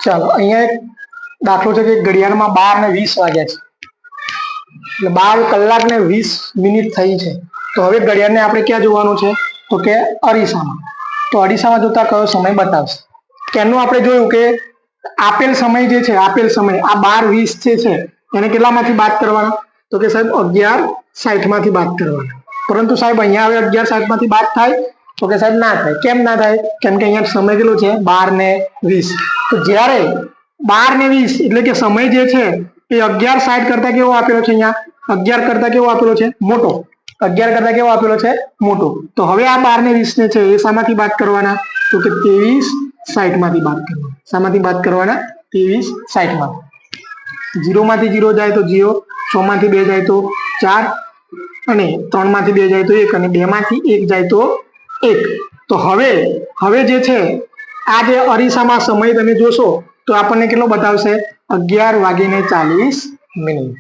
ચાલો અહીંયા એક દાખલો છે કે ઘડિયાળમાં 12 ને 20 વાગ્યા છે, એટલે 12 કલાક ને 20 મિનિટ થઈ છે. તો હવે ઘડિયાળને આપણે ક્યાં જોવાનું છે? તો કે અરીસામાં. તો અરીસામાં જોતા કયો સમય બતાવશે? કેનું આપણે જોયું કે આપેલ સમય જે છે, આપેલ સમય આ 12:20 છે એને કેટલામાંથી બાદ કરવાના? તો કે સાહેબ 11:60 માંથી બાદ કરવાના. પરંતુ સાહેબ અહીંયા હવે 11:60 માંથી બાદ થાય? તો કે સાહેબ ના થાય. કેમ ના થાય? કેમ કે અહીંયા સમય કેટલો છે? 12:20. તો જ્યારે 12:20 એટલે કે સમય જે છે એ 11:60 કરતા કેવો આપેલો છે? અહીંયા 11 કરતા કેવો આપેલો છે? મોટો. 11 કરતા કેવો આપેલો છે? મોટો. તો હવે આ 12:20 ને છે એ શામાંથી બાદ કરવાના? તો કે 23:60 માંથી બાદ કરવાના. શામાંથી બાદ કરવાના? 23:60 માંથી. 0 માંથી 0 જાય તો 0, 6 માંથી 2 જાય તો 4, અને 3 માંથી 2 જાય તો 1, અને 2 માંથી 1 જાય તો 1. તો હવે જે છે આ જે અરીસામાં સમય તમે જોશો તો આપણને કેટલો બતાવશે? 11:40 મિનિટ.